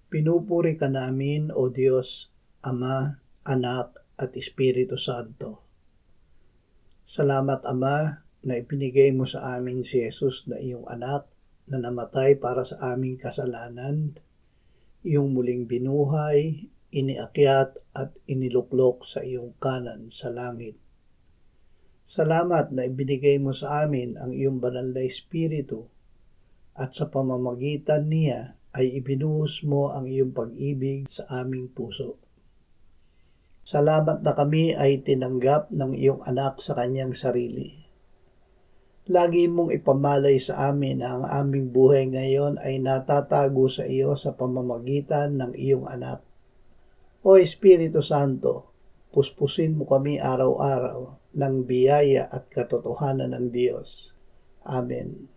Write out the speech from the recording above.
Pinupuri ka namin, O Diyos, Ama, Anak, at Espiritu Santo. Salamat, Ama, na ipinigay mo sa amin si Jesus na iyong anak na namatay para sa aming kasalanan, iyong muling binuhay, iniakyat at iniluklok sa iyong kanan sa langit. Salamat na ibinigay mo sa amin ang iyong banal na Espiritu at sa pamamagitan niya ay ibinuhos mo ang iyong pag-ibig sa aming puso. Salamat na kami ay tinanggap ng iyong anak sa kanyang sarili. Lagi mong ipamalay sa amin na ang aming buhay ngayon ay natatago sa iyo sa pamamagitan ng iyong anak. O Espiritu Santo, puspusin mo kami araw-araw ng biyaya at katotohanan ng Diyos. Amen.